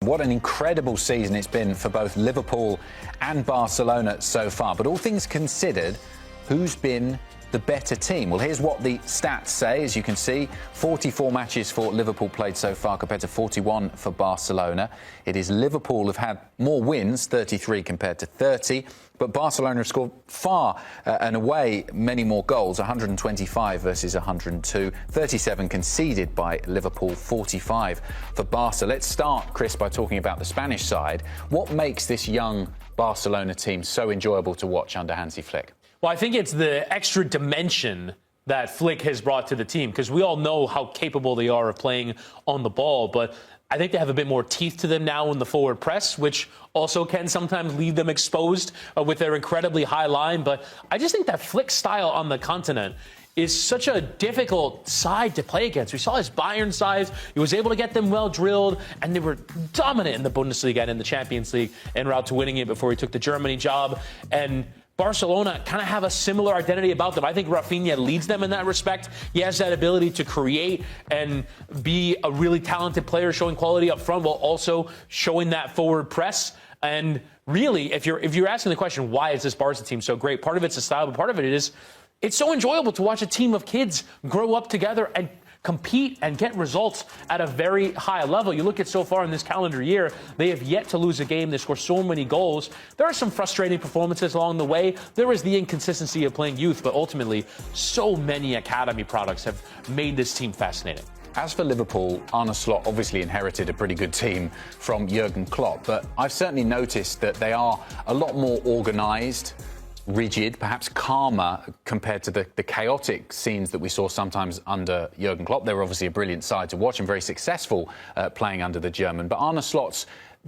What an incredible season it's been for both Liverpool and Barcelona so far. But all things considered, who's been the better team? Well, here's what the stats say. As you can see, 44 matches for Liverpool played so far compared to 41 for Barcelona. It is Liverpool who've had more wins, 33 compared to 30. But Barcelona have scored far and away many more goals, 125 versus 102. 37 conceded by Liverpool, 45 for Barca. Let's start, Chris, by talking about the Spanish side. What makes this young Barcelona team so enjoyable to watch under Hansi Flick? Well, I think it's the extra dimension that Flick has brought to the team, because we all know how capable they are of playing on the ball, but I think they have a bit more teeth to them now in the forward press, which also can sometimes leave them exposed with their incredibly high line. But I just think that Flick style on the continent is such a difficult side to play against. We saw his Bayern side. He was able to get them well drilled, and they were dominant in the Bundesliga and in the Champions League en route to winning it before he took the Germany job. And Barcelona kind of have a similar identity about them. I think Rafinha leads them in that respect. He has that ability to create and be a really talented player, showing quality up front while also showing that forward press. And really, if you're asking the question, why is this Barca team so great? Part of it's the style, but part of it is it's so enjoyable to watch a team of kids grow up together and compete and get results at a very high level. You look at so far in this calendar year, they have yet to lose a game. They score so many goals. There are some frustrating performances along the way. There is the inconsistency of playing youth, but ultimately, so many academy products have made this team fascinating. As for Liverpool, Arne Slot obviously inherited a pretty good team from Jurgen Klopp, but I've certainly noticed that they are a lot more organised, rigid, perhaps calmer compared to the chaotic scenes that we saw sometimes under Jurgen Klopp. They were obviously a brilliant side to watch and very successful playing under the German. But Arne Slot's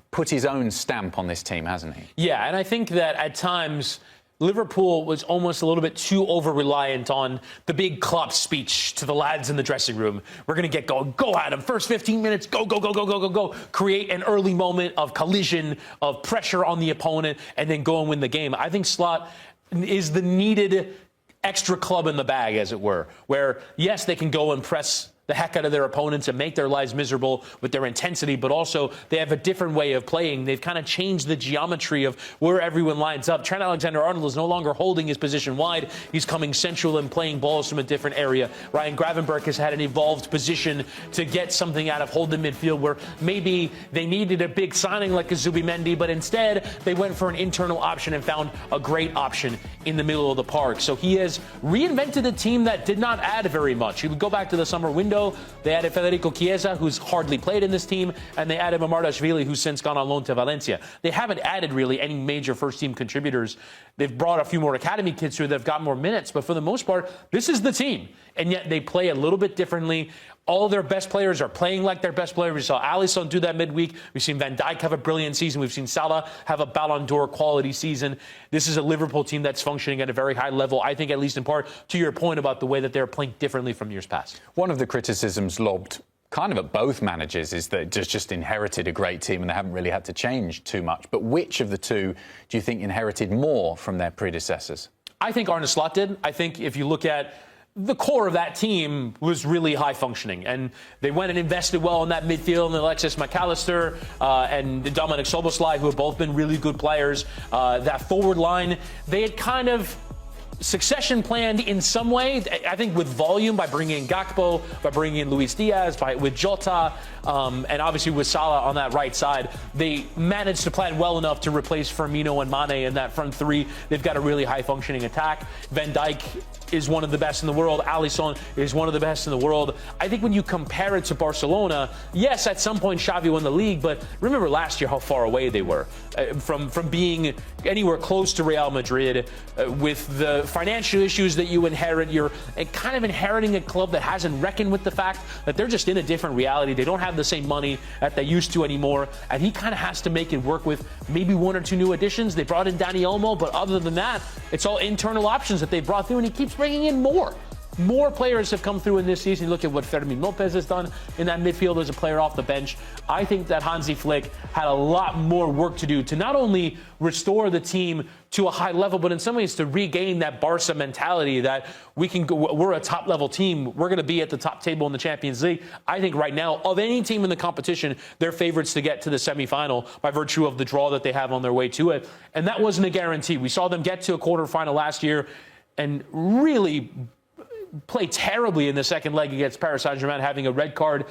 put his own stamp on this team, hasn't he? Yeah, and I think that at times Liverpool was almost a little bit too over-reliant on the big Klopp speech to the lads in the dressing room. We're going to get going. Go at them. First 15 minutes, go, go, go, go, go, go, go. Create an early moment of collision, of pressure on the opponent, and then go and win the game. I think Slot is the needed extra club in the bag, as it were, where, yes, they can go and press the heck out of their opponents and make their lives miserable with their intensity, but also they have a different way of playing. They've kind of changed the geometry of where everyone lines up. Trent Alexander-Arnold is no longer holding his position wide. He's coming central and playing balls from a different area. Ryan Gravenberch has had an evolved position to get something out of holding midfield, where maybe they needed a big signing like a Zubimendi, but instead they went for an internal option and found a great option in the middle of the park. So he has reinvented a team that did not add very much. You would go back to the summer window. They added Federico Chiesa, who's hardly played in this team, and they added Mamardashvili, who's since gone on loan to Valencia. They haven't added really any major first-team contributors. They've brought a few more academy kids through that have got more minutes, but for the most part, this is the team. And yet they play a little bit differently. All their best players are playing like their best player. We saw Alisson do that midweek. We've seen Van Dijk have a brilliant season. We've seen Salah have a Ballon d'Or quality season. This is a Liverpool team that's functioning at a very high level, I think, at least in part, to your point about the way that they're playing differently from years past. One of the criticisms lobbed kind of at both managers is that just inherited a great team and they haven't really had to change too much. But which of the two do you think inherited more from their predecessors? I think Arne Slot did. I think if you look at the core of that team was really high functioning, and they went and invested well in that midfield, and Alexis McAllister and Dominic Szoboszlai, who have both been really good players. That forward line, they had kind of succession planned in some way, I think, with volume, by bringing in Gakpo, by bringing in Luis Diaz, with Jota, and obviously with Salah on that right side. They managed to plan well enough to replace Firmino and Mane in that front three. They've got a really high-functioning attack. Van Dijk is one of the best in the world. Alisson is one of the best in the world. I think when you compare it to Barcelona, yes, at some point Xavi won the league, but remember last year how far away they were from being anywhere close to Real Madrid. With the financial issues that you inherit, you're kind of inheriting a club that hasn't reckoned with the fact that they're just in a different reality. They don't have the same money that they used to anymore, and he kind of has to make it work with maybe one or two new additions. They brought in Dani Olmo, but other than that, it's all internal options that they brought through, and he keeps bringing in more. more players have come through in this season. Look at what Fermin Lopez has done in that midfield as a player off the bench. I think that Hansi Flick had a lot more work to do to not only restore the team to a high level, but in some ways to regain that Barca mentality that we can go, we're a top level team. We're going to be at the top table in the Champions League. I think right now, of any team in the competition, they're favorites to get to the semifinal by virtue of the draw that they have on their way to it. And that wasn't a guarantee. We saw them get to a quarterfinal last year and really play terribly in the second leg against Paris Saint-Germain, having a red card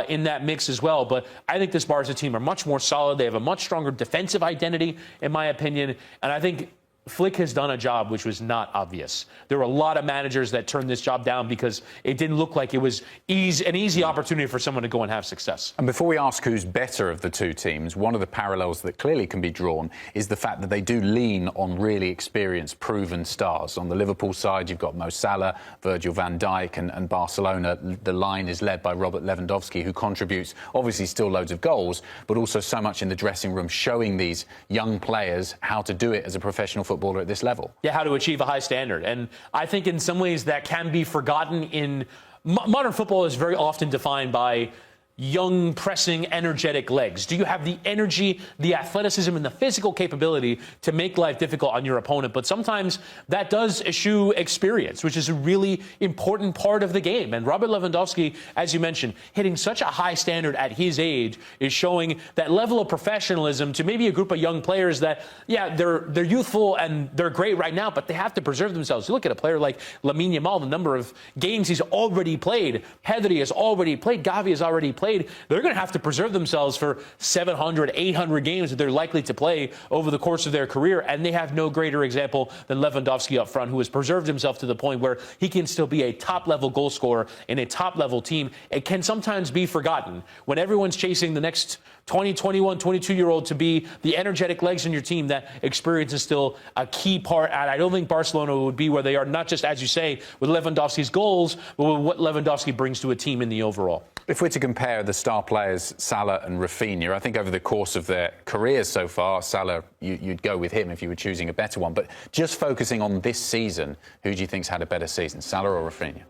in that mix as well. But I think this Barca team are much more solid. They have a much stronger defensive identity, in my opinion. And I think Flick has done a job which was not obvious. There were a lot of managers that turned this job down because it didn't look like it was an easy opportunity for someone to go and have success. And before we ask who's better of the two teams, one of the parallels that clearly can be drawn is the fact that they do lean on really experienced, proven stars. On the Liverpool side, you've got Mo Salah, Virgil van Dijk, and Barcelona. The line is led by Robert Lewandowski, who contributes, obviously, still loads of goals, but also so much in the dressing room, showing these young players how to do it as a professional footballer at this level. Yeah, how to achieve a high standard. And I think in some ways that can be forgotten in modern football is very often defined by young, pressing, energetic legs. Do you have the energy, the athleticism, and the physical capability to make life difficult on your opponent? But sometimes that does eschew experience, which is a really important part of the game. And Robert Lewandowski, as you mentioned, hitting such a high standard at his age is showing that level of professionalism to maybe a group of young players that, yeah, they're youthful and they're great right now, but they have to preserve themselves. You look at a player like Lamine Yamal, the number of games he's already played. Pedri has already played. Gavi has already played. They're going to have to preserve themselves for 700, 800 games that they're likely to play over the course of their career. And they have no greater example than Lewandowski up front, who has preserved himself to the point where he can still be a top-level goal scorer in a top-level team. It can sometimes be forgotten when everyone's chasing the next 20, 21, 22-year-old to be the energetic legs in your team. That experience is still a key part. And I don't think Barcelona would be where they are, not just, as you say, with Lewandowski's goals, but with what Lewandowski brings to a team in the overall. If we're to compare the star players, Salah and Rafinha, I think over the course of their careers so far, Salah, you'd go with him if you were choosing a better one. But just focusing on this season, who do you think's had a better season, Salah or Rafinha?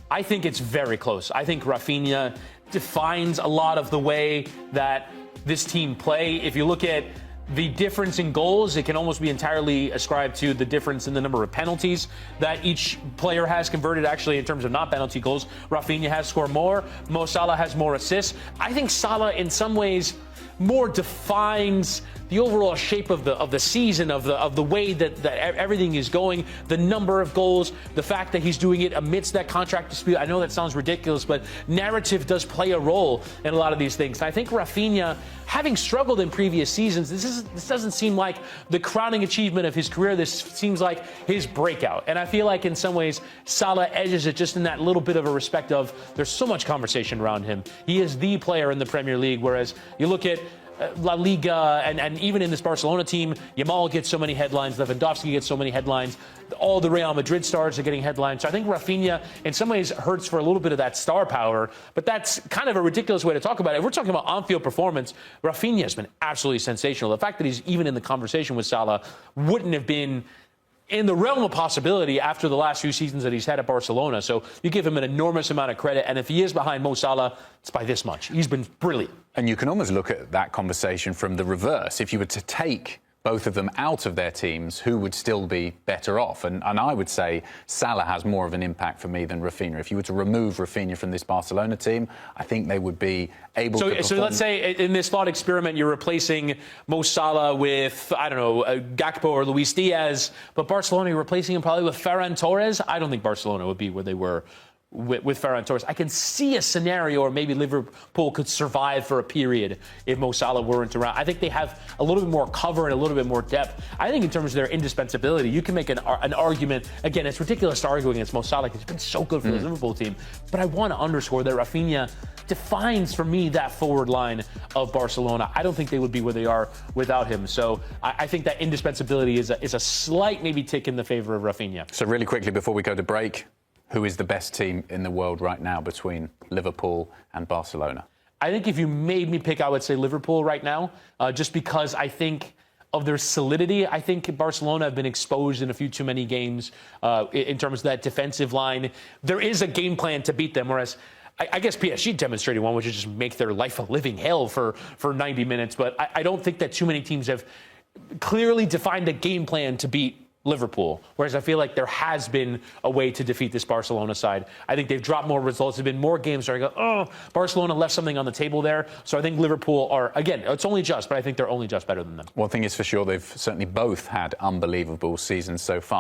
I think it's very close. I think Rafinha defines a lot of the way that this team play. If you look at the difference in goals, it can almost be entirely ascribed to the difference in the number of penalties that each player has converted. Actually, in terms of not penalty goals, Rafinha has scored more. Mo Salah has more assists. I think Salah, in some ways, more defines the overall shape of the season, of the way that everything is going, the number of goals, the fact that he's doing it amidst that contract dispute. I know that sounds ridiculous, but narrative does play a role in a lot of these things. And I think Rafinha, having struggled in previous seasons, this doesn't seem like the crowning achievement of his career. This seems like his breakout. And I feel like in some ways, Salah edges it just in that little bit of a respect of there's so much conversation around him. He is the player in the Premier League, whereas you look at La Liga, and even in this Barcelona team, Yamal gets so many headlines, Lewandowski gets so many headlines, all the Real Madrid stars are getting headlines. So I think Rafinha, in some ways, hurts for a little bit of that star power, but that's kind of a ridiculous way to talk about it. If we're talking about on-field performance, Rafinha has been absolutely sensational. The fact that he's even in the conversation with Salah wouldn't have been in the realm of possibility after the last few seasons that he's had at Barcelona. So you give him an enormous amount of credit. And if he is behind Mo Salah, it's by this much. He's been brilliant. And you can almost look at that conversation from the reverse. If you were to take both of them out of their teams, who would still be better off? And I would say Salah has more of an impact for me than Rafinha. If you were to remove Rafinha from this Barcelona team, I think they would be able to perform. So let's say in this thought experiment, you're replacing Mo Salah with, I don't know, Gakpo or Luis Diaz, but Barcelona, you're replacing him probably with Ferran Torres. I don't think Barcelona would be where they were with Ferran Torres. I can see a scenario where maybe Liverpool could survive for a period if Mo Salah weren't around. I think they have a little bit more cover and a little bit more depth. I think in terms of their indispensability, you can make an argument. Again, it's ridiculous to argue against Mo Salah because he's been so good for the Liverpool team. But I want to underscore that Rafinha defines for me that forward line of Barcelona. I don't think they would be where they are without him. So I think that indispensability is a slight maybe tick in the favor of Rafinha. So really quickly before we go to break, who is the best team in the world right now between Liverpool and Barcelona? I think if you made me pick, I would say Liverpool right now, just because I think of their solidity. I think Barcelona have been exposed in a few too many games in terms of that defensive line. There is a game plan to beat them, whereas I guess PSG demonstrated one, which is just make their life a living hell for 90 minutes. But I don't think that too many teams have clearly defined a game plan to beat Liverpool, whereas I feel like there has been a way to defeat this Barcelona side. I think they've dropped more results. There have been more games where I go, oh, Barcelona left something on the table there. So I think Liverpool are, again, it's only just, but I think they're only just better than them. One thing is for sure, they've certainly both had unbelievable seasons so far.